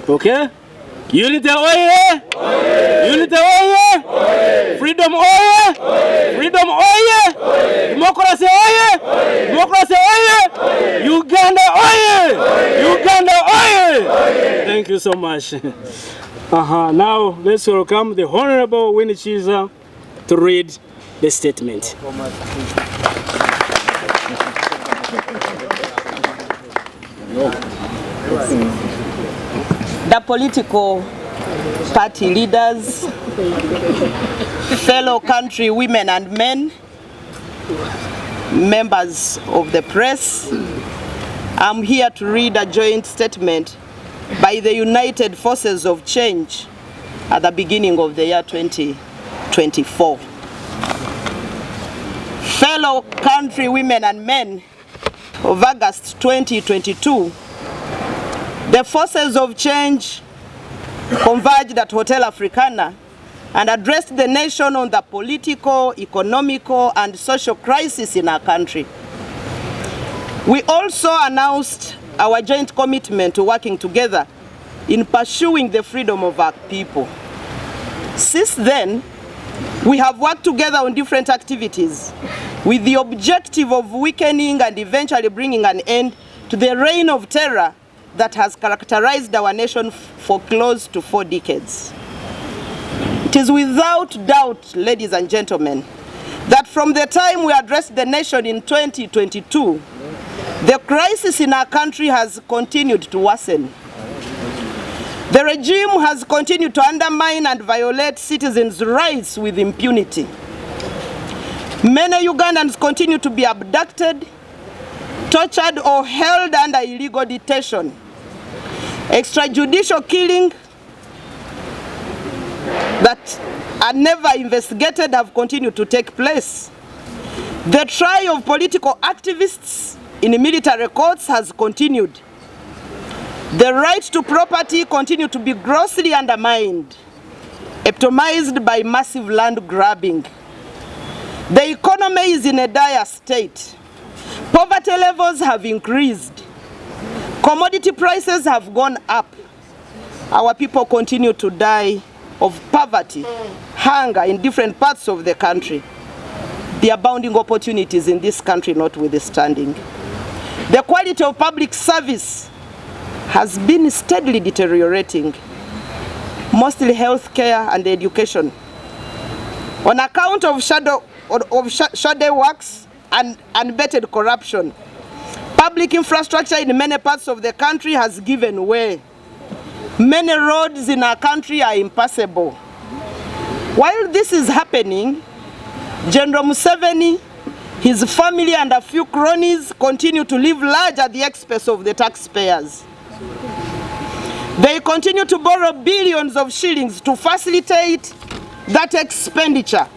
Okay? Unity oye! Unity oye! Freedom oye! Freedom oye! Democracy oye! Democracy oye! Uganda oye! Uganda oye! Thank you so much. Now let's welcome the Honorable Winnie Chiza to read the statement. The political party leaders, fellow country women and men, members of the press, I'm here to read a joint statement by the United Forces of Change at the beginning of the year 2024. Fellow country women and men of August 2022, the forces of change converged at Hotel Africana and addressed the nation on the political, economical, and social crisis in our country. We also announced our joint commitment to working together in pursuing the freedom of our people. Since then, we have worked together on different activities with the objective of weakening and eventually bringing an end to the reign of terror that has characterized our nation for close to 4 decades. It is without doubt, ladies and gentlemen, that from the time we addressed the nation in 2022, the crisis in our country has continued to worsen. The regime has continued to undermine and violate citizens' rights with impunity. Many Ugandans continue to be abducted, tortured, or held under illegal detention. Extrajudicial killing that are never investigated have continued to take place. The trial of political activists in military courts has continued. The right to property continues to be grossly undermined, epitomized by massive land grabbing. The economy is in a dire state. Poverty levels have increased. Commodity prices have gone up. Our people continue to die of poverty, hunger in different parts of the country. The abounding opportunities in this country notwithstanding. The quality of public service has been steadily deteriorating, mostly health care and education. On account of shadow works and unvetted corruption, public infrastructure in many parts of the country has given way. Many roads in our country are impassable. While this is happening, General Museveni, his family and a few cronies continue to live large at the expense of the taxpayers. They continue to borrow billions of shillings to facilitate that expenditure.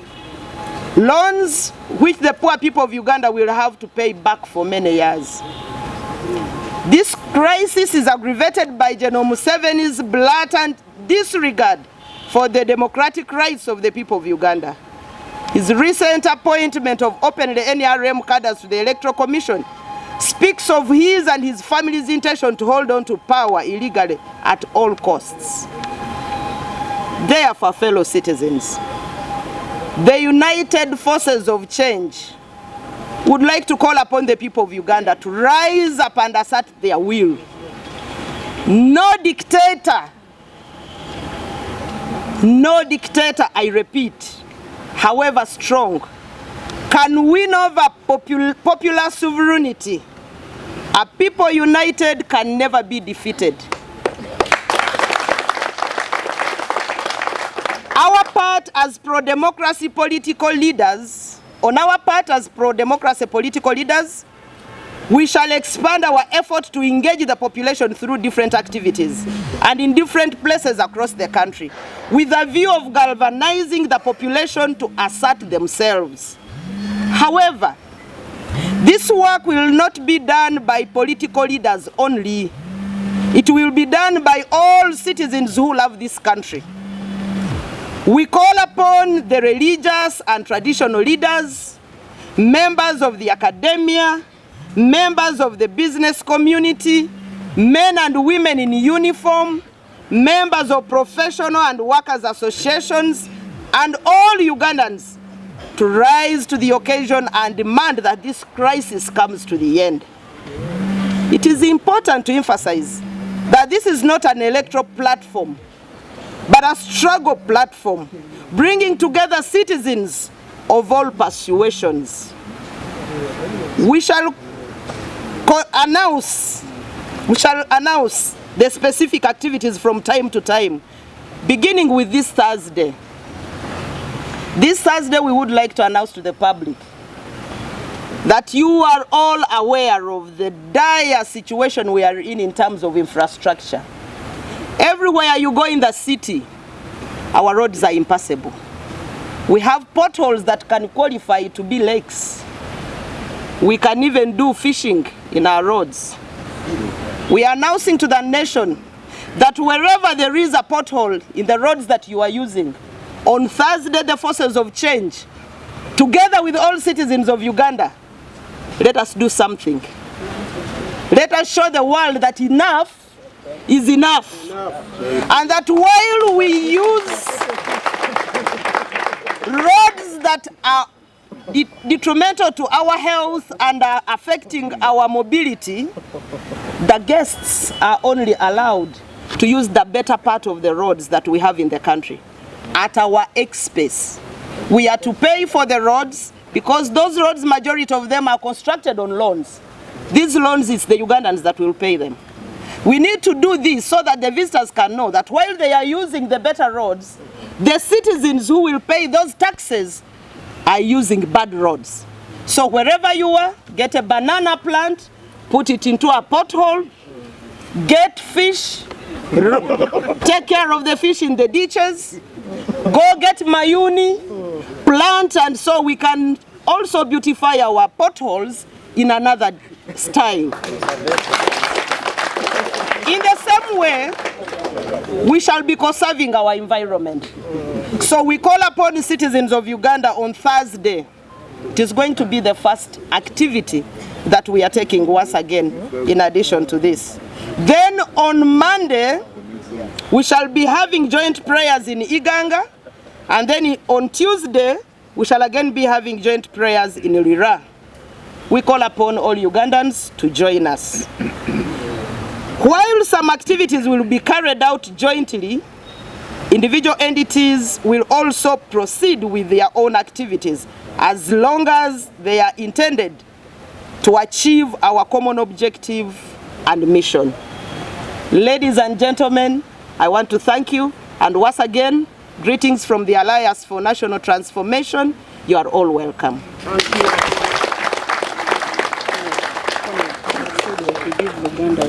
Loans which the poor people of Uganda will have to pay back for many years. This crisis is aggravated by General Museveni's blatant disregard for the democratic rights of the people of Uganda. His recent appointment of openly NRM cadres to the Electoral Commission speaks of his and his family's intention to hold on to power illegally at all costs. Therefore, fellow citizens, the United Forces of Change would like to call upon the people of Uganda to rise up and assert their will. No dictator, I repeat, however strong, can win over popular sovereignty. A people united can never be defeated. Our part as pro-democracy political leaders, we shall expand our effort to engage the population through different activities and in different places across the country, with a view of galvanizing the population to assert themselves. However, this work will not be done by political leaders only. It will be done by all citizens who love this country. We call upon the religious and traditional leaders, members of the academia, members of the business community, men and women in uniform, members of professional and workers' associations, and all Ugandans to rise to the occasion and demand that this crisis comes to the end. It is important to emphasize that this is not an electoral platform, but a struggle platform, bringing together citizens of all persuasions. We shall announce the specific activities from time to time, beginning with this Thursday. This Thursday, we would like to announce to the public that you are all aware of the dire situation we are in terms of infrastructure. Everywhere you go in the city, our roads are impassable. We have potholes that can qualify to be lakes. We can even do fishing in our roads. We are announcing to the nation that wherever there is a pothole in the roads that you are using, on Thursday, the forces of change, together with all citizens of Uganda, let us do something. Let us show the world that enough is enough. And that while we use roads that are detrimental to our health and are affecting our mobility, the guests are only allowed to use the better part of the roads that we have in the country at our expense. We are to pay for the roads because those roads, majority of them are constructed on loans. These loans, it's the Ugandans that will pay them. We need to do this so that the visitors can know that while they are using the better roads, the citizens who will pay those taxes are using bad roads. So wherever you are, get a banana plant, put it into a pothole, get fish, take care of the fish in the ditches, go get mayuni, plant, and so we can also beautify our potholes in another style. In the same way, we shall be conserving our environment. So we call upon the citizens of Uganda on Thursday. It is going to be the first activity that we are taking once again in addition to this. Then on Monday, we shall be having joint prayers in Iganga, and then on Tuesday, we shall again be having joint prayers in Lira. We call upon all Ugandans to join us. While some activities will be carried out jointly, individual entities will also proceed with their own activities as long as they are intended to achieve our common objective and mission. Ladies and gentlemen, I want to thank you, and once again, greetings from the Alliance for National Transformation. You are all welcome. Thank you.